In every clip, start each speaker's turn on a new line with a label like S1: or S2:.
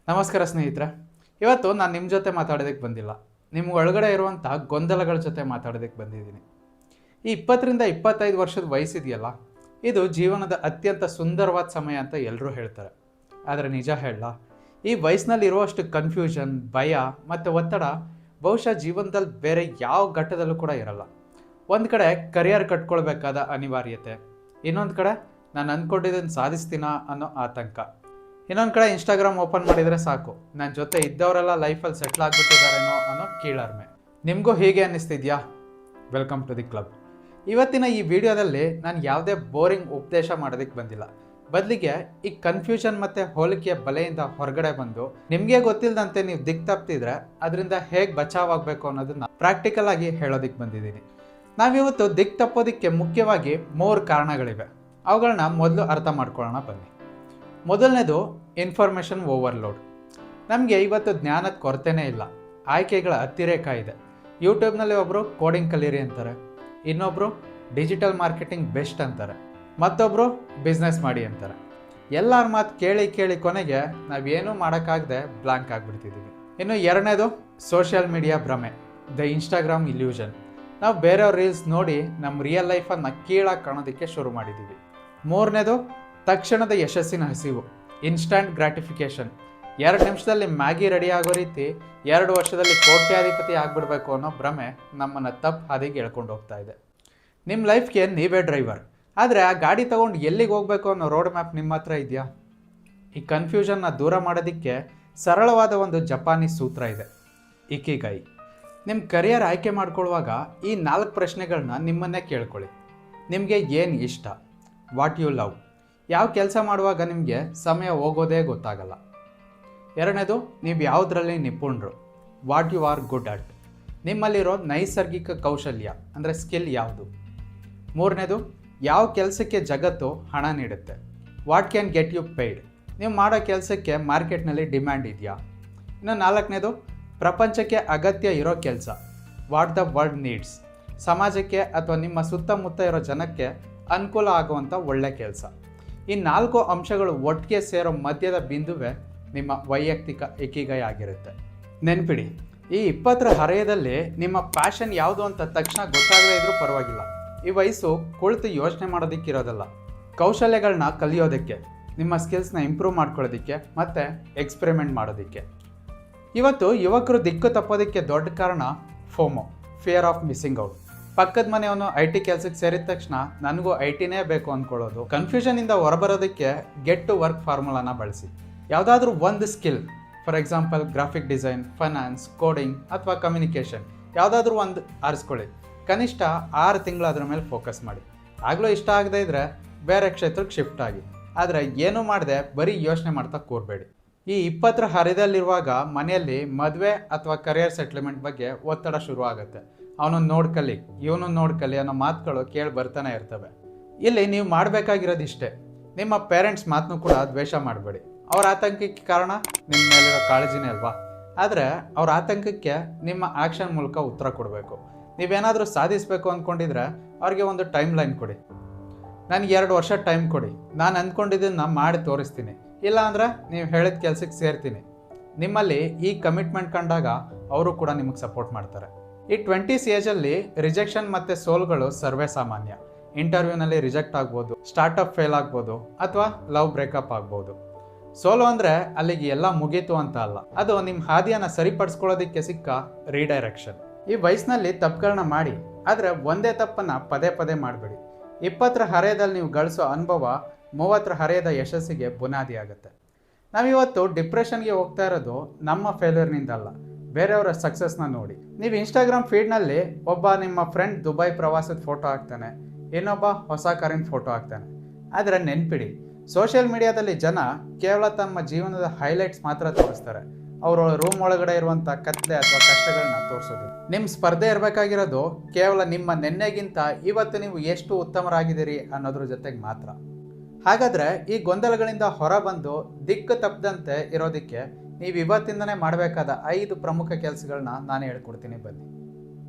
S1: ನಮಸ್ಕಾರ ಸ್ನೇಹಿತರೆ. ಇವತ್ತು ನಾನು ನಿಮ್ಮ ಜೊತೆ ಮಾತಾಡೋದಕ್ಕೆ ಬಂದಿಲ್ಲ. ನಿಮ್ಮ ಒಳಗಡೆ ಇರುವಂಥ ಗೊಂದಲಗಳ ಜೊತೆ ಮಾತಾಡೋದಕ್ಕೆ ಬಂದಿದ್ದೀನಿ. ಈ 20ರಿಂದ 25 ವರ್ಷದ ವಯಸ್ಸಿದೆಯಲ್ಲ, ಇದು ಜೀವನದ ಅತ್ಯಂತ ಸುಂದರವಾದ ಸಮಯ ಅಂತ ಎಲ್ಲರೂ ಹೇಳ್ತಾರೆ. ಆದರೆ ನಿಜ ಹೇಳಲ್ಲ, ಈ ವಯಸ್ಸಿನಲ್ಲಿ ಇರುವಷ್ಟು ಕನ್ಫ್ಯೂಷನ್, ಭಯ ಮತ್ತು ಒತ್ತಡ ಬಹುಶಃ ಜೀವನದಲ್ಲಿ ಬೇರೆ ಯಾವ ಘಟ್ಟದಲ್ಲೂ ಕೂಡ ಇರಲ್ಲ. ಒಂದು ಕಡೆ ಕರಿಯರ್ ಕಟ್ಕೊಳ್ಬೇಕಾದ ಅನಿವಾರ್ಯತೆ, ಇನ್ನೊಂದು ಕಡೆ ನಾನು ಅಂದ್ಕೊಂಡಿದ್ದನ್ನು ಸಾಧಿಸ್ತೀನಾ ಅನ್ನೋ ಆತಂಕ, ಇನ್ನೊಂದು ಕಡೆ ಇನ್ಸ್ಟಾಗ್ರಾಮ್ ಓಪನ್ ಮಾಡಿದರೆ ಸಾಕು ನನ್ನ ಜೊತೆ ಇದ್ದವರೆಲ್ಲ ಲೈಫಲ್ಲಿ ಸೆಟ್ಲ್ ಆಗಿಬಿಟ್ಟಿದ್ದಾರೇನೋ ಅನ್ನೋ ಕೀಳರ್ಮೆ. ನಿಮಗೂ ಹೀಗೆ ಅನ್ನಿಸ್ತಿದ್ಯಾ? Welcome to the club. ಇವತ್ತಿನ ಈ ವಿಡಿಯೋದಲ್ಲಿ ನಾನು ಯಾವುದೇ ಬೋರಿಂಗ್ ಉಪದೇಶ ಮಾಡೋದಕ್ಕೆ ಬಂದಿಲ್ಲ. ಬದಲಿಗೆ ಈ ಕನ್ಫ್ಯೂಷನ್ ಮತ್ತು ಹೋಲಿಕೆಯ ಬಲೆಯಿಂದ ಹೊರಗಡೆ ಬಂದು ನಿಮಗೆ ಗೊತ್ತಿಲ್ಲದಂತೆ ನೀವು ದಿಕ್ಕು ತಪ್ಪಿದ್ರೆ ಅದರಿಂದ ಹೇಗೆ ಬಚಾವಾಗಬೇಕು ಅನ್ನೋದನ್ನ ಪ್ರಾಕ್ಟಿಕಲ್ ಆಗಿ ಹೇಳೋದಕ್ಕೆ ಬಂದಿದ್ದೀನಿ. ನಾವಿವತ್ತು ದಿಕ್ಕು ತಪ್ಪೋದಕ್ಕೆ ಮುಖ್ಯವಾಗಿ 3 ಕಾರಣಗಳಿವೆ. ಅವುಗಳನ್ನ ಮೊದಲು ಅರ್ಥ ಮಾಡ್ಕೊಳ್ಳೋಣ ಬನ್ನಿ. ಮೊದಲನೇದು ಇನ್ಫಾರ್ಮೇಷನ್ ಓವರ್ಲೋಡ್. ನಮಗೆ ಇವತ್ತು ಜ್ಞಾನದ ಕೊರತೆನೇ ಇಲ್ಲ, ಆಯ್ಕೆಗಳ ಅತಿರೇಕ ಇದೆ. ಯೂಟ್ಯೂಬ್ನಲ್ಲಿ ಒಬ್ಬರು ಕೋಡಿಂಗ್ ಕಲೀರಿ ಅಂತಾರೆ, ಇನ್ನೊಬ್ಬರು ಡಿಜಿಟಲ್ ಮಾರ್ಕೆಟಿಂಗ್ ಬೆಸ್ಟ್ ಅಂತಾರೆ, ಮತ್ತೊಬ್ಬರು ಬಿಸ್ನೆಸ್ ಮಾಡಿ ಅಂತಾರೆ. ಎಲ್ಲರ ಮಾತು ಕೇಳಿ ಕೇಳಿ ಕೊನೆಗೆ ನಾವೇನೂ ಮಾಡೋಕ್ಕಾಗದೆ ಬ್ಲ್ಯಾಂಕ್ ಆಗಿಬಿಡ್ತಿದ್ದೀವಿ. ಇನ್ನು ಎರಡನೇದು ಸೋಷಿಯಲ್ ಮೀಡಿಯಾ ಭ್ರಮೆ, ದ ಇನ್ಸ್ಟಾಗ್ರಾಮ್ ಇಲ್ಯೂಷನ್. ನಾವು ಬೇರೆಯವ್ರ ರೀಲ್ಸ್ ನೋಡಿ ನಮ್ಮ ರಿಯಲ್ ಲೈಫನ್ನು ಕೀಳಾಗಿ ಕಾಣೋದಕ್ಕೆ ಶುರು ಮಾಡಿದ್ದೀವಿ. ಮೂರನೇದು ತಕ್ಷಣದ ಯಶಸ್ಸಿನ ಹಸಿವು, ಇನ್ಸ್ಟಂಟ್ ಗ್ರಾಟಿಫಿಕೇಷನ್. 2 ನಿಮಿಷದಲ್ಲಿ ಮ್ಯಾಗಿ ರೆಡಿ ಆಗೋ ರೀತಿ 2 ವರ್ಷದಲ್ಲಿ ಕೋಟ್ಯಾಧಿಪತಿ ಆಗಿಬಿಡ್ಬೇಕು ಅನ್ನೋ ಭ್ರಮೆ ನಮ್ಮನ್ನು ತಪ್ಪು ಹಾದಿಗೆ ಎಳ್ಕೊಂಡು ಹೋಗ್ತಾ ಇದೆ. ನಿಮ್ಮ ಲೈಫ್ಗೆ ನೀವೇ ಡ್ರೈವರ್, ಆದರೆ ಆ ಗಾಡಿ ತೊಗೊಂಡು ಎಲ್ಲಿಗೆ ಹೋಗಬೇಕು ಅನ್ನೋ ರೋಡ್ ಮ್ಯಾಪ್ ನಿಮ್ಮ ಹತ್ರ ಇದೆಯಾ? ಈ ಕನ್ಫ್ಯೂಷನ್ನ ದೂರ ಮಾಡೋದಕ್ಕೆ ಸರಳವಾದ ಒಂದು ಜಪಾನಿ ಸೂತ್ರ ಇದೆ, ಇಕಿಗೈ. ನಿಮ್ಮ ಕರಿಯರ್ ಆಯ್ಕೆ ಮಾಡ್ಕೊಳ್ಳುವಾಗ ಈ 4 ಪ್ರಶ್ನೆಗಳನ್ನ ನಿಮ್ಮನ್ನೇ ಕೇಳ್ಕೊಳ್ಳಿ. ನಿಮಗೆ ಏನು ಇಷ್ಟ? What you love? ಯಾವ ಕೆಲಸ ಮಾಡುವಾಗ ನಿಮಗೆ ಸಮಯ ಹೋಗೋದೇ ಗೊತ್ತಾಗಲ್ಲ. ಎರಡನೇದು, ನೀವು ಯಾವುದರಲ್ಲಿ ನಿಪುಣರು? What you are good at? ನಿಮ್ಮಲ್ಲಿರೋ ನೈಸರ್ಗಿಕ ಕೌಶಲ್ಯ ಅಂದರೆ ಸ್ಕಿಲ್ ಯಾವುದು? ಮೂರನೇದು, ಯಾವ ಕೆಲಸಕ್ಕೆ ಜಗತ್ತು ಹಣ ನೀಡುತ್ತೆ? What can get you paid? ನೀವು ಮಾಡೋ ಕೆಲಸಕ್ಕೆ ಮಾರ್ಕೆಟ್ನಲ್ಲಿ ಡಿಮ್ಯಾಂಡ್ ಇದೆಯಾ? ಇನ್ನು 4ನೇದು, ಪ್ರಪಂಚಕ್ಕೆ ಅಗತ್ಯ ಇರೋ ಕೆಲಸ. What the world needs? ಸಮಾಜಕ್ಕೆ ಅಥವಾ ನಿಮ್ಮ ಸುತ್ತಮುತ್ತ ಇರೋ ಜನಕ್ಕೆ ಅನುಕೂಲ ಆಗುವಂಥ ಒಳ್ಳೆ ಕೆಲಸ. ಈ 4 ಅಂಶಗಳು ಒಟ್ಟಿಗೆ ಸೇರೋ ಮಧ್ಯದ ಬಿಂದುವೆ ನಿಮ್ಮ ವೈಯಕ್ತಿಕ ಇಕಿಗೈ ಆಗಿರುತ್ತೆ. ನೆನ್ಪಿಡಿ, ಈ 20ರ ಹರೆಯದಲ್ಲಿ ನಿಮ್ಮ ಪ್ಯಾಷನ್ ಯಾವುದು ಅಂತ ತಕ್ಷಣ ಗೊತ್ತಾಗದೇ ಇದ್ರೂ ಪರವಾಗಿಲ್ಲ. ಈ ವಯಸ್ಸು ಕುಳಿತು ಯೋಚನೆ ಮಾಡೋದಕ್ಕಿರೋದಲ್ಲ, ಕೌಶಲ್ಯಗಳನ್ನ ಕಲಿಯೋದಕ್ಕೆ, ನಿಮ್ಮ ಸ್ಕಿಲ್ಸ್ನ ಇಂಪ್ರೂವ್ ಮಾಡ್ಕೊಳ್ಳೋದಕ್ಕೆ ಮತ್ತು ಎಕ್ಸ್ಪೆರಿಮೆಂಟ್ ಮಾಡೋದಕ್ಕೆ. ಇವತ್ತು ಯುವಕರು ದಿಕ್ಕು ತಪ್ಪೋದಕ್ಕೆ ದೊಡ್ಡ ಕಾರಣ FOMO, fear of missing out. ಪಕ್ಕದ ಮನೆಯವನು IT ಕೆಲಸಕ್ಕೆ ಸೇರಿದ ತಕ್ಷಣ ನನಗೂ ITನೇ ಬೇಕು ಅಂದ್ಕೊಳ್ಳೋದು. ಕನ್ಫ್ಯೂಷನಿಂದ ಹೊರಬರೋದಕ್ಕೆ ಗೆಟ್ ಟು ವರ್ಕ್ ಫಾರ್ಮುಲಾನ ಬಳಸಿ. ಯಾವುದಾದ್ರೂ ಒಂದು skill, for example graphic design, finance, coding ಅಥವಾ ಕಮ್ಯುನಿಕೇಷನ್, ಯಾವುದಾದ್ರೂ ಒಂದು ಆರಿಸ್ಕೊಳ್ಳಿ. ಕನಿಷ್ಠ 6 ತಿಂಗಳು ಅದ್ರ ಮೇಲೆ ಫೋಕಸ್ ಮಾಡಿ. ಆಗಲೂ ಇಷ್ಟ ಆಗದೇ ಇದ್ದರೆ ಬೇರೆ ಕ್ಷೇತ್ರಕ್ಕೆ ಶಿಫ್ಟ್ ಆಗಿ. ಆದರೆ ಏನೂ ಮಾಡದೆ ಬರೀ ಯೋಚನೆ ಮಾಡ್ತಾ ಕೂರಬೇಡಿ. ಈ 20ರ ಹರಿದಲ್ಲಿರುವಾಗ ಮನೆಯಲ್ಲಿ ಮದುವೆ ಅಥವಾ ಕರಿಯರ್ ಸೆಟ್ಲ್ಮೆಂಟ್ ಬಗ್ಗೆ ಒತ್ತಡ ಶುರು ಆಗುತ್ತೆ. ಅವನನ್ನು ನೋಡ್ಕಲಿ, ಇವನು ನೋಡ್ಕಲಿ ಅನ್ನೋ ಮಾತುಗಳು ಕೇಳಿ ಬರ್ತಾನೆ ಇರ್ತವೆ. ಇಲ್ಲಿ ನೀವು ಮಾಡಬೇಕಾಗಿರೋದು ಇಷ್ಟೇ, ನಿಮ್ಮ ಪೇರೆಂಟ್ಸ್ ಮಾತನ್ನು ಕೂಡ ದ್ವೇಷ ಮಾಡಬೇಡಿ. ಅವ್ರ ಆತಂಕಕ್ಕೆ ಕಾರಣ ನಿಮ್ಮ ಮೇಲಿರೋ ಕಾಳಜಿನೇ ಅಲ್ವಾ? ಆದರೆ ಅವ್ರ ಆತಂಕಕ್ಕೆ ನಿಮ್ಮ ಆ್ಯಕ್ಷನ್ ಮೂಲಕ ಉತ್ತರ ಕೊಡಬೇಕು. ನೀವೇನಾದರೂ ಸಾಧಿಸಬೇಕು ಅಂದ್ಕೊಂಡಿದ್ರೆ ಅವ್ರಿಗೆ ಒಂದು ಟೈಮ್ ಲೈನ್ ಕೊಡಿ. ನನಗೆ 2 ವರ್ಷ ಟೈಮ್ ಕೊಡಿ, ನಾನು ಅಂದ್ಕೊಂಡಿದ್ದನ್ನು ಮಾಡಿ ತೋರಿಸ್ತೀನಿ, ಇಲ್ಲ ಅಂದರೆ ನೀವು ಹೇಳಿದ ಕೆಲಸಕ್ಕೆ ಸೇರ್ತೀನಿ. ನಿಮ್ಮಲ್ಲಿ ಈ ಕಮಿಟ್ಮೆಂಟ್ ಕಂಡಾಗ ಅವರು ಕೂಡ ನಿಮಗೆ ಸಪೋರ್ಟ್ ಮಾಡ್ತಾರೆ. ಈ 20s ಏಜಲ್ಲಿ ರಿಜೆಕ್ಷನ್ ಮತ್ತು ಸೋಲ್ಗಳು ಸರ್ವೇ ಸಾಮಾನ್ಯ. ಇಂಟರ್ವ್ಯೂನಲ್ಲಿ ರಿಜೆಕ್ಟ್ ಆಗ್ಬೋದು, ಸ್ಟಾರ್ಟಪ್ ಫೇಲ್ ಆಗ್ಬೋದು, ಅಥವಾ ಲವ್ ಬ್ರೇಕಪ್ ಆಗ್ಬೋದು. ಸೋಲು ಅಂದರೆ ಅಲ್ಲಿಗೆ ಎಲ್ಲ ಮುಗೀತು ಅಂತ ಅಲ್ಲ, ಅದು ನಿಮ್ಮ ಹಾದಿಯನ್ನು ಸರಿಪಡಿಸ್ಕೊಳ್ಳೋದಕ್ಕೆ ಸಿಕ್ಕ ರೀಡೈರೆಕ್ಷನ್. ಈ ವಯಸ್ಸಿನಲ್ಲಿ ತಪ್ಪುಗಳನ್ನ ಮಾಡಿ, ಆದರೆ ಒಂದೇ ತಪ್ಪನ್ನು ಪದೇ ಪದೇ ಮಾಡಬೇಡಿ. 20ರ ಹರೆಯದಲ್ಲಿ ನೀವು ಗಳಿಸೋ ಅನುಭವ 30ರ ಹರೆಯದ ಯಶಸ್ಸಿಗೆ ಬುನಾದಿ ಆಗುತ್ತೆ. ನಾವಿವತ್ತು ಡಿಪ್ರೆಷನ್ಗೆ ಹೋಗ್ತಾ ಇರೋದು ನಮ್ಮ ಫೇಲ್ಯೂರ್ನಿಂದ ಅಲ್ಲ, ಬೇರೆಯವರ ಸಕ್ಸಸ್ನ ನೋಡಿ. ನೀವು ಇನ್ಸ್ಟಾಗ್ರಾಮ್ ಫೀಡ್ನಲ್ಲಿ ಒಬ್ಬ ನಿಮ್ಮ ಫ್ರೆಂಡ್ ದುಬೈ ಪ್ರವಾಸದ ಫೋಟೋ ಹಾಕ್ತಾನೆ, ಇನ್ನೊಬ್ಬ ಹೊಸ ಕಾರಿನ ಫೋಟೋ ಹಾಕ್ತಾನೆ. ಆದರೆ ನೆನ್ಪಿಡಿ, ಸೋಷಿಯಲ್ ಮೀಡಿಯಾದಲ್ಲಿ ಜನ ಕೇವಲ ತಮ್ಮ ಜೀವನದ ಹೈಲೈಟ್ಸ್ ಮಾತ್ರ ತೋರಿಸ್ತಾರೆ. ಅವರು ರೂಮ್ ಒಳಗಡೆ ಇರುವಂಥ ಕತ್ಲೆ ಅಥವಾ ಕಷ್ಟಗಳನ್ನ ತೋರಿಸೋದು. ನಿಮ್ಮ ಸ್ಪರ್ಧೆ ಇರಬೇಕಾಗಿರೋದು ಕೇವಲ ನಿಮ್ಮ ನೆನ್ನೆಗಿಂತ ಇವತ್ತು ನೀವು ಎಷ್ಟು ಉತ್ತಮರಾಗಿದ್ದೀರಿ ಅನ್ನೋದ್ರ ಜೊತೆಗೆ ಮಾತ್ರ. ಹಾಗಾದರೆ ಈ ಗೊಂದಲಗಳಿಂದ ಹೊರಬಂದು ದಿಕ್ಕು ತಪ್ಪದಂತೆ ಇರೋದಕ್ಕೆ ನೀವು ಇವತ್ತಿಂದನೇ ಮಾಡಬೇಕಾದ 5 ಪ್ರಮುಖ ಕೆಲಸಗಳನ್ನ ನಾನು ಹೇಳ್ಕೊಡ್ತೀನಿ ಬನ್ನಿ.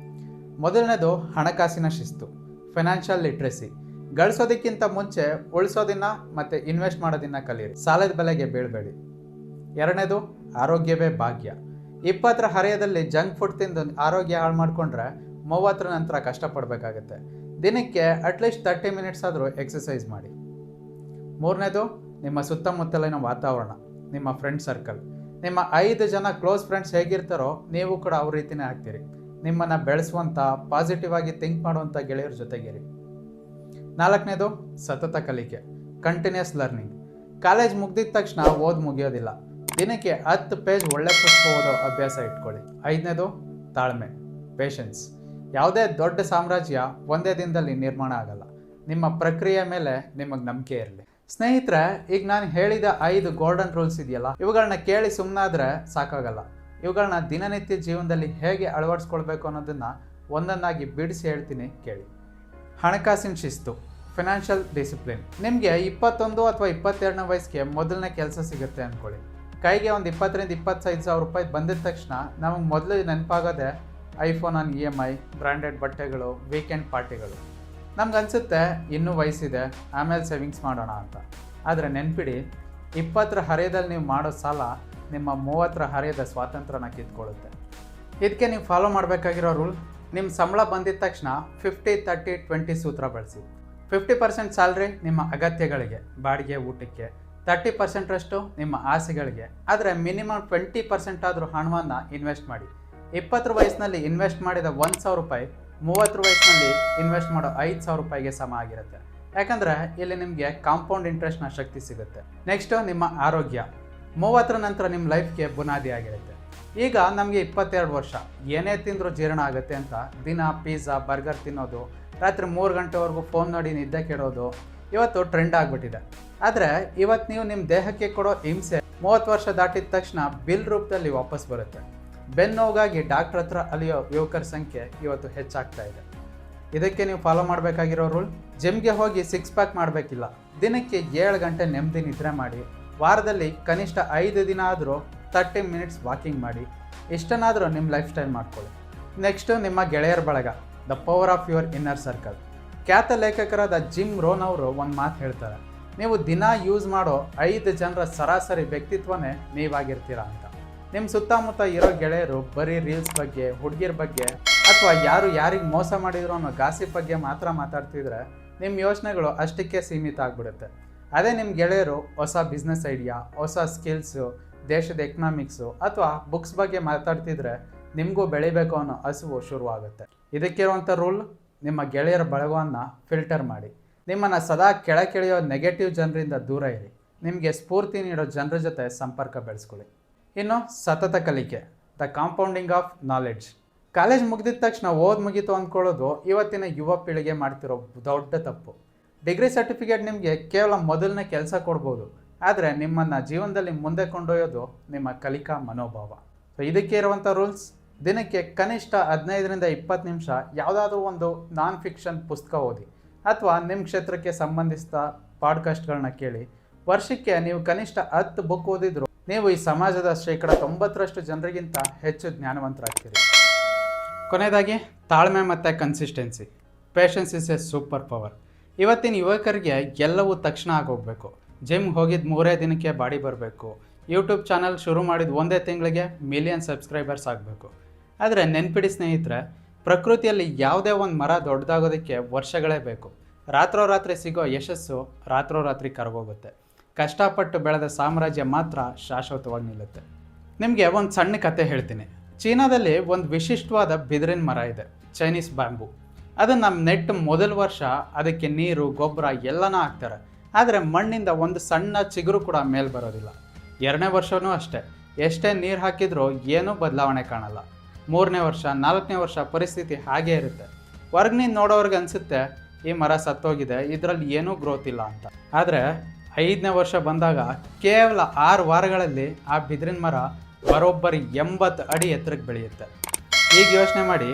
S1: ಮೊದಲನೇದು ಹಣಕಾಸಿನ ಶಿಸ್ತು, ಫೈನಾನ್ಷಿಯಲ್ ಲಿಟ್ರಸಿ. ಗಳಿಸೋದಕ್ಕಿಂತ ಮುಂಚೆ ಉಳಿಸೋದನ್ನ ಮತ್ತು ಇನ್ವೆಸ್ಟ್ ಮಾಡೋದನ್ನ ಕಲೀರಿ. ಸಾಲದ ಬೆಲೆಗೆ ಬೀಳಬೇಡಿ. ಎರಡನೇದು ಆರೋಗ್ಯವೇ ಭಾಗ್ಯ. 20ರ ಹರೆಯದಲ್ಲಿ ಜಂಕ್ ಫುಡ್ ತಿಂದು ಆರೋಗ್ಯ ಹಾಳು ಮಾಡಿಕೊಂಡ್ರೆ 30ರ ನಂತರ ಕಷ್ಟಪಡಬೇಕಾಗತ್ತೆ. ದಿನಕ್ಕೆ ಅಟ್ಲೀಸ್ಟ್ 30 ಮಿನಿಟ್ಸ್ ಆದರೂ ಎಕ್ಸಸೈಸ್ ಮಾಡಿ. ಮೂರನೇದು ನಿಮ್ಮ ಸುತ್ತಮುತ್ತಲಿನ ವಾತಾವರಣ, ನಿಮ್ಮ ಫ್ರೆಂಡ್ ಸರ್ಕಲ್. ನಿಮ್ಮ 5 ಜನ ಕ್ಲೋಸ್ ಫ್ರೆಂಡ್ಸ್ ಹೇಗಿರ್ತಾರೋ ನೀವು ಕೂಡ ಅವ್ರ ರೀತಿಯೇ ಆಗ್ತೀರಿ. ನಿಮ್ಮನ್ನು ಬೆಳೆಸುವಂಥ, ಪಾಸಿಟಿವ್ ಆಗಿ ಥಿಂಕ್ ಮಾಡುವಂಥ ಗೆಳೆಯರ ಜೊತೆಗಿರಿ. ನಾಲ್ಕನೇದು ಸತತ ಕಲಿಕೆ, ಕಂಟಿನ್ಯೂಸ್ ಲರ್ನಿಂಗ್. ಕಾಲೇಜ್ ಮುಗ್ದಿದ ತಕ್ಷಣ ಮುಗಿಯೋದಿಲ್ಲ. ದಿನಕ್ಕೆ 10 ಪೇಜ್ ಒಳ್ಳೆ ಪುಸ್ತಕ ಓದೋ ಅಭ್ಯಾಸ ಇಟ್ಕೊಳ್ಳಿ. ಐದನೇದು ತಾಳ್ಮೆ, ಪೇಷನ್ಸ್. ಯಾವುದೇ ದೊಡ್ಡ ಸಾಮ್ರಾಜ್ಯ ಒಂದೇ ದಿನದಲ್ಲಿ ನಿರ್ಮಾಣ ಆಗಲ್ಲ. ನಿಮ್ಮ ಪ್ರಕ್ರಿಯೆ ಮೇಲೆ ನಿಮಗೆ ನಂಬಿಕೆ ಇರಲಿ. ಸ್ನೇಹಿತರೆ, ಈಗ ನಾನು ಹೇಳಿದ 5 ಗೋಲ್ಡನ್ ರೂಲ್ಸ್ ಇದೆಯಲ್ಲ, ಇವುಗಳನ್ನ ಕೇಳಿ ಸುಮ್ಮನಾದ್ರೆ ಸಾಕಾಗಲ್ಲ. ಇವುಗಳನ್ನ ದಿನನಿತ್ಯ ಜೀವನದಲ್ಲಿ ಹೇಗೆ ಅಳವಡಿಸ್ಕೊಳ್ಬೇಕು ಅನ್ನೋದನ್ನ ಒಂದೊಂದಾಗಿ ಬಿಡಿಸಿ ಹೇಳ್ತೀನಿ, ಕೇಳಿ. ಹಣಕಾಸಿನ ಶಿಸ್ತು, ಫಿನಾನ್ಷಿಯಲ್ ಡಿಸಿಪ್ಲಿನ್. ನಿಮಗೆ 21 ಅಥವಾ 22ನೇ ವಯಸ್ಸಿಗೆ ಮೊದಲನೇ ಕೆಲಸ ಸಿಗುತ್ತೆ ಅಂದ್ಕೊಳ್ಳಿ. ಕೈಗೆ ಒಂದು 20ರಿಂದ 25 ಸಾವಿರ ರೂಪಾಯಿ ಬಂದಿದ ತಕ್ಷಣ ನಮಗೆ ಮೊದಲು ನೆನಪಾಗೋದೆ ಐಫೋನ್ ಆನ್ EMI, ಬ್ರ್ಯಾಂಡೆಡ್ ಬಟ್ಟೆಗಳು, ವೀಕೆಂಡ್ ಪಾರ್ಟಿಗಳು. ನಮ್ಗೆ ಅನಿಸುತ್ತೆ ಇನ್ನೂ ವಯಸ್ಸಿದೆ, ಆಮೇಲೆ ಸೇವಿಂಗ್ಸ್ ಮಾಡೋಣ ಅಂತ. ಆದರೆ ನೆನ್ಪಿಡಿ, 20ರ ಹರೆಯದಲ್ಲಿ ನೀವು ಮಾಡೋ ಸಾಲ ನಿಮ್ಮ 30ರ ಹರೆಯದ ಸ್ವಾತಂತ್ರ್ಯನ ಕಿತ್ಕೊಳ್ಳುತ್ತೆ. ಇದಕ್ಕೆ ನೀವು ಫಾಲೋ ಮಾಡಬೇಕಾಗಿರೋ ರೂಲ್: ನಿಮ್ಮ ಸಂಬಳ ಬಂದಿದ ತಕ್ಷಣ 50-30-20 ಸೂತ್ರ ಬಳಸಿ. 50% ಸ್ಯಾಲ್ರಿ ನಿಮ್ಮ ಅಗತ್ಯಗಳಿಗೆ, ಬಾಡಿಗೆ, ಊಟಕ್ಕೆ. 30% ನಿಮ್ಮ ಆಸೆಗಳಿಗೆ. ಆದರೆ ಮಿನಿಮಮ್ 20% ಆದರೂ ಹಣವನ್ನು ಇನ್ವೆಸ್ಟ್ ಮಾಡಿ. 20ರ ವಯಸ್ಸಿನಲ್ಲಿ ಇನ್ವೆಸ್ಟ್ ಮಾಡಿದ 1,000 ರೂಪಾಯಿ 30ರ ವಯಸ್ಸಿನಲ್ಲಿ ಇನ್ವೆಸ್ಟ್ ಮಾಡೋ 5,000 ರೂಪಾಯಿಗೆ ಸಮ ಆಗಿರುತ್ತೆ. ಯಾಕಂದರೆ ಇಲ್ಲಿ ನಿಮಗೆ ಕಾಂಪೌಂಡ್ ಇಂಟ್ರೆಸ್ಟ್ನ ಶಕ್ತಿ ಸಿಗುತ್ತೆ. ನೆಕ್ಸ್ಟು ನಿಮ್ಮ ಆರೋಗ್ಯ. 30ರ ನಂತರ ನಿಮ್ಮ ಲೈಫ್ಗೆ ಬುನಾದಿ ಆಗಿರುತ್ತೆ. ಈಗ ನಮಗೆ 22 ವರ್ಷ, ಏನೇ ತಿಂದರೂ ಜೀರ್ಣ ಆಗುತ್ತೆ ಅಂತ ದಿನ ಪಿಜ್ಜಾ, ಬರ್ಗರ್ ತಿನ್ನೋದು, ರಾತ್ರಿ 3 ಗಂಟೆವರೆಗೂ ಫೋನ್ ನೋಡಿ ನಿದ್ದೆ ಕೆಡೋದು ಇವತ್ತು ಟ್ರೆಂಡ್ ಆಗಿಬಿಟ್ಟಿದೆ. ಆದರೆ ಇವತ್ತು ನೀವು ನಿಮ್ಮ ದೇಹಕ್ಕೆ ಕೊಡೋ ಹಿಂಸೆ 30 ವರ್ಷ ದಾಟಿದ ತಕ್ಷಣ ಬಿಲ್ ರೂಪದಲ್ಲಿ ವಾಪಸ್ ಬರುತ್ತೆ. ಬೆನ್ನೋಗಾಗಿ ಡಾಕ್ಟ್ರ್ ಹತ್ರ ಅಲಿಯೋ ಯುವಕರ ಸಂಖ್ಯೆ ಇವತ್ತು ಹೆಚ್ಚಾಗ್ತಾ ಇದೆ. ಇದಕ್ಕೆ ನೀವು ಫಾಲೋ ಮಾಡಬೇಕಾಗಿರೋ ರೂಲ್: ಜಿಮ್ಗೆ ಹೋಗಿ 6 ಪ್ಯಾಕ್ ಮಾಡಬೇಕಿಲ್ಲ. ದಿನಕ್ಕೆ 7 ಗಂಟೆ ನೆಮ್ಮದಿ ನಿದ್ರೆ ಮಾಡಿ. ವಾರದಲ್ಲಿ ಕನಿಷ್ಠ 5 ದಿನ ಆದರೂ 30 ಮಿನಿಟ್ಸ್ ವಾಕಿಂಗ್ ಮಾಡಿ. ಇಷ್ಟನ್ನಾದರೂ ನಿಮ್ಮ ಲೈಫ್ ಸ್ಟೈಲ್ ಮಾಡ್ಕೊಳ್ಳಿ. ನೆಕ್ಸ್ಟು ನಿಮ್ಮ ಗೆಳೆಯರ ಬಳಗ, the power of your inner circle. ಖ್ಯಾತ ಲೇಖಕರಾದ ಜಿಮ್ ರೋನ್ ಅವರು ಒಂದು ಮಾತು ಹೇಳ್ತಾರೆ: ನೀವು ದಿನ ಯೂಸ್ ಮಾಡೋ 5 ಜನರ ಸರಾಸರಿ ವ್ಯಕ್ತಿತ್ವನೇ ನೀವಾಗಿರ್ತೀರ ಅಂತ. ನಿಮ್ಮ ಸುತ್ತಮುತ್ತ ಇರೋ ಗೆಳೆಯರು ಬರೀ ರೀಲ್ಸ್ ಬಗ್ಗೆ, ಹುಡುಗಿರ ಬಗ್ಗೆ ಅಥವಾ ಯಾರು ಯಾರಿಗೆ ಮೋಸ ಮಾಡಿದ್ರು ಅನ್ನೋ ಗಾಸಿಪ್ ಬಗ್ಗೆ ಮಾತ್ರ ಮಾತಾಡ್ತಿದ್ರೆ ನಿಮ್ಮ ಯೋಚನೆಗಳು ಅಷ್ಟಕ್ಕೆ ಸೀಮಿತ ಆಗಿಬಿಡುತ್ತೆ. ಅದೇ ನಿಮ್ಮ ಗೆಳೆಯರು ಹೊಸ ಬಿಸ್ನೆಸ್ ಐಡಿಯಾ, ಹೊಸ ಸ್ಕಿಲ್ಸು, ದೇಶದ ಎಕನಾಮಿಕ್ಸು ಅಥವಾ ಬುಕ್ಸ್ ಬಗ್ಗೆ ಮಾತಾಡ್ತಿದ್ರೆ ನಿಮಗೂ ಬೆಳಿಬೇಕು ಅನ್ನೋ ಹಸಿವು ಶುರುವಾಗುತ್ತೆ. ಇದಕ್ಕಿರುವಂಥ ರೂಲ್: ನಿಮ್ಮ ಗೆಳೆಯರ ಬಳಗವನ್ನು ಫಿಲ್ಟರ್ ಮಾಡಿ. ನಿಮ್ಮನ್ನು ಸದಾ ಕೆಳಕೆಳೆಯೋ ನೆಗೆಟಿವ್ ಜನರಿಂದ ದೂರ ಇರಿ. ನಿಮಗೆ ಸ್ಫೂರ್ತಿ ನೀಡೋ ಜನರ ಜೊತೆ ಸಂಪರ್ಕ ಬೆಳೆಸ್ಕೊಳ್ಳಿ. ಇನ್ನು ಸತತ ಕಲಿಕೆ, the compounding of knowledge. College ಮುಗಿದಿದ ತಕ್ಷಣ ಮುಗೀತು ಅಂದ್ಕೊಳ್ಳೋದು ಇವತ್ತಿನ ಯುವ ಪೀಳಿಗೆ ಮಾಡ್ತಿರೋ ದೊಡ್ಡ ತಪ್ಪು. ಡಿಗ್ರಿ ಸರ್ಟಿಫಿಕೇಟ್ ನಿಮಗೆ ಕೇವಲ ಮೊದಲನೇ ಕೆಲಸ ಕೊಡ್ಬೋದು, ಆದರೆ ನಿಮ್ಮನ್ನು ಜೀವನದಲ್ಲಿ ಮುಂದೆ ಕೊಂಡೊಯ್ಯೋದು ನಿಮ್ಮ ಕಲಿಕಾ ಮನೋಭಾವ. ಸೊ ಇದಕ್ಕೆ ಇರುವಂಥ ರೂಲ್ಸ್: ದಿನಕ್ಕೆ ಕನಿಷ್ಠ 15ರಿಂದ 20 ನಿಮಿಷ ಯಾವುದಾದ್ರೂ ಒಂದು ನಾನ್ ಫಿಕ್ಷನ್ ಪುಸ್ತಕ ಓದಿ ಅಥವಾ ನಿಮ್ಮ ಕ್ಷೇತ್ರಕ್ಕೆ ಸಂಬಂಧಿಸಿದ ಪಾಡ್ಕಾಸ್ಟ್ಗಳನ್ನ ಕೇಳಿ. ವರ್ಷಕ್ಕೆ ನೀವು ಕನಿಷ್ಠ 10 ಬುಕ್ ಓದಿದ್ರು ನೀವು ಈ ಸಮಾಜದ 90% ಜನರಿಗಿಂತ ಹೆಚ್ಚು ಜ್ಞಾನವಂತರಾಗ್ತೀರಿ. ಕೊನೆಯದಾಗಿ ತಾಳ್ಮೆ ಮತ್ತು consistency. Patience is A super power. ಇವತ್ತಿನ ಯುವಕರಿಗೆ ಎಲ್ಲವೂ ತಕ್ಷಣ ಆಗೋಗ್ಬೇಕು. ಜಿಮ್ ಹೋಗಿದ್ದು 3 ದಿನಕ್ಕೆ ಬಾಡಿ ಬರಬೇಕು. ಯೂಟ್ಯೂಬ್ ಚಾನಲ್ ಶುರು ಮಾಡಿದ 1 ತಿಂಗಳಿಗೆ ಮಿಲಿಯನ್ ಸಬ್ಸ್ಕ್ರೈಬರ್ಸ್ ಆಗಬೇಕು. ಆದರೆ ನೆನ್ಪಿಡಿ ಸ್ನೇಹಿತರೆ, ಪ್ರಕೃತಿಯಲ್ಲಿ ಯಾವುದೇ ಒಂದು ಮರ ದೊಡ್ಡದಾಗೋದಕ್ಕೆ ವರ್ಷಗಳೇ ಬೇಕು. ರಾತ್ರೋರಾತ್ರಿ ಸಿಗೋ ಯಶಸ್ಸು ರಾತ್ರೋರಾತ್ರಿ ಕರಗೋಗುತ್ತೆ. ಕಷ್ಟಪಟ್ಟು ಬೆಳೆದ ಸಾಮ್ರಾಜ್ಯ ಮಾತ್ರ ಶಾಶ್ವತವಾಗಿ ನಿಲ್ಲುತ್ತೆ. ನಿಮಗೆ ಒಂದು ಸಣ್ಣ ಕತೆ ಹೇಳ್ತೀನಿ. ಚೀನಾದಲ್ಲಿ ಒಂದು ವಿಶಿಷ್ಟವಾದ ಬಿದಿರಿನ ಮರ ಇದೆ, ಚೈನೀಸ್ ಬ್ಯಾಂಬೂ. ಅದನ್ನು ನೆಟ್ಟು ಮೊದಲ ವರ್ಷ ಅದಕ್ಕೆ ನೀರು, ಗೊಬ್ಬರ ಎಲ್ಲನೂ ಹಾಕ್ತಾರೆ. ಆದರೆ ಮಣ್ಣಿಂದ ಒಂದು ಸಣ್ಣ ಚಿಗುರು ಕೂಡ ಮೇಲೆ ಬರೋದಿಲ್ಲ. 2ನೇ ವರ್ಷವೂ ಅಷ್ಟೇ, ಎಷ್ಟೇ ನೀರು ಹಾಕಿದ್ರೂ ಏನೂ ಬದಲಾವಣೆ ಕಾಣಲ್ಲ. 3ನೇ ವರ್ಷ, 4ನೇ ವರ್ಷ ಪರಿಸ್ಥಿತಿ ಹಾಗೇ ಇರುತ್ತೆ. ಹೊರಗಿನಿಂದ ನೋಡೋರ್ಗೆ ಅನಿಸುತ್ತೆ ಈ ಮರ ಸತ್ತೋಗಿದೆ, ಇದರಲ್ಲಿ ಏನೂ ಗ್ರೋತ್ ಇಲ್ಲ ಅಂತ. ಆದರೆ 5ನೇ ವರ್ಷ ಬಂದಾಗ ಕೇವಲ 6 ವಾರಗಳಲ್ಲಿ ಆ ಬಿದಿರಿನ ಮರ ಬರೋಬ್ಬರಿ 80 ಅಡಿ ಎತ್ತರಕ್ಕೆ ಬೆಳೆಯುತ್ತೆ. ಈಗ ಯೋಚನೆ ಮಾಡಿ,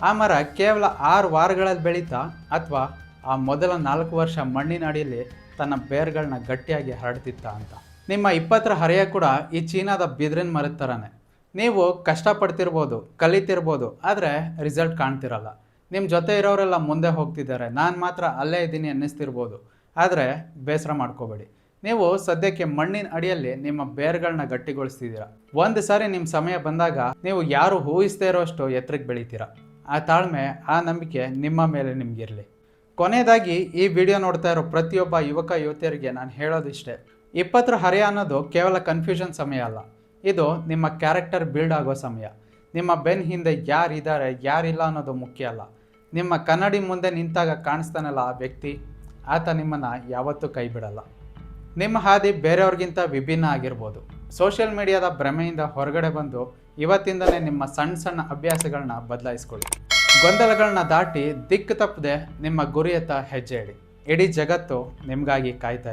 S1: ಆ ಮರ ಕೇವಲ 6 ವಾರಗಳಲ್ಲಿ ಬೆಳೀತಾ ಅಥವಾ ಆ ಮೊದಲ 4 ವರ್ಷ ಮಣ್ಣಿನ ಅಡಿಯಲ್ಲಿ ತನ್ನ ಬೇರುಗಳನ್ನ ಗಟ್ಟಿಯಾಗಿ ಹರಡ್ತಿತ್ತ ಅಂತ. ನಿಮ್ಮ 20ರ ಹರೆಯ ಕೂಡ ಈ ಚೀನಾದ ಬಿದಿರಿನ ಮರದ ಥರನೇ. ನೀವು ಕಷ್ಟಪಡ್ತಿರ್ಬೋದು, ಕಲಿತಿರ್ಬೋದು, ಆದರೆ ರಿಸಲ್ಟ್ ಕಾಣ್ತಿರಲ್ಲ. ನಿಮ್ಮ ಜೊತೆ ಇರೋರೆಲ್ಲ ಮುಂದೆ ಹೋಗ್ತಿದ್ದಾರೆ, ನಾನು ಮಾತ್ರ ಅಲ್ಲೇ ಇದ್ದೀನಿ ಅನ್ನಿಸ್ತಿರ್ಬೋದು. ಆದರೆ ಬೇಸರ ಮಾಡ್ಕೋಬೇಡಿ, ನೀವು ಸದ್ಯಕ್ಕೆ ಮಣ್ಣಿನ ಅಡಿಯಲ್ಲಿ ನಿಮ್ಮ ಬೇರುಗಳನ್ನ ಗಟ್ಟಿಗೊಳಿಸ್ತಿದ್ದೀರಾ. ಒಂದು ಸಾರಿ ನಿಮ್ಮ ಸಮಯ ಬಂದಾಗ ನೀವು ಯಾರು ಊಹಿಸದೇ ಇರೋಷ್ಟು ಎತ್ತರಕ್ಕೆ ಬೆಳಿತೀರಾ. ಆ ತಾಳ್ಮೆ, ಆ ನಂಬಿಕೆ ನಿಮ್ಮ ಮೇಲೆ ನಿಮಗಿರಲಿ. ಕೊನೆಯದಾಗಿ ಈ ವಿಡಿಯೋ ನೋಡ್ತಾ ಇರೋ ಪ್ರತಿಯೊಬ್ಬ ಯುವಕ ಯುವತಿಯರಿಗೆ ನಾನು ಹೇಳೋದಿಷ್ಟೇ, 20ರ ಹರೆಯ ಅನ್ನೋದು ಕೇವಲ ಕನ್ಫ್ಯೂಷನ್ ಸಮಯ ಅಲ್ಲ, ಇದು ನಿಮ್ಮ ಕ್ಯಾರೆಕ್ಟರ್ ಬಿಲ್ಡ್ ಆಗೋ ಸಮಯ. ನಿಮ್ಮ ಬೆನ್ನ ಹಿಂದೆ ಯಾರಿದ್ದಾರೆ ಯಾರಿಲ್ಲ ಅನ್ನೋದು ಮುಖ್ಯ ಅಲ್ಲ, ನಿಮ್ಮ ಕನ್ನಡಿ ಮುಂದೆ ನಿಂತಾಗ ಕಾಣಿಸ್ತಾನಲ್ಲ ಆ ವ್ಯಕ್ತಿ, ಆತ ನಿಮ್ಮನ್ನು ಯಾವತ್ತೂ ಕೈ ಬಿಡಲ್ಲ. ನಿಮ್ಮ ಹಾದಿ ಬೇರೆಯವ್ರಿಗಿಂತ ವಿಭಿನ್ನ ಆಗಿರ್ಬೋದು. ಸೋಷಿಯಲ್ ಮೀಡಿಯಾದ ಭ್ರಮೆಯಿಂದ ಹೊರಗಡೆ ಬಂದು ಇವತ್ತಿಂದಲೇ ನಿಮ್ಮ ಸಣ್ಣ ಸಣ್ಣ ಅಭ್ಯಾಸಗಳನ್ನ ಬದಲಾಯಿಸ್ಕೊಳ್ಳಿ. ಗೊಂದಲಗಳನ್ನ ದಾಟಿ ದಿಕ್ಕು ತಪ್ಪದೆ ನಿಮ್ಮ ಗುರಿಯತ್ತ ಹೆಜ್ಜೆ ಇಡಿ. ಇಡೀ ಜಗತ್ತು ನಿಮಗಾಗಿ ಕಾಯ್ತಾ ಇದೆ.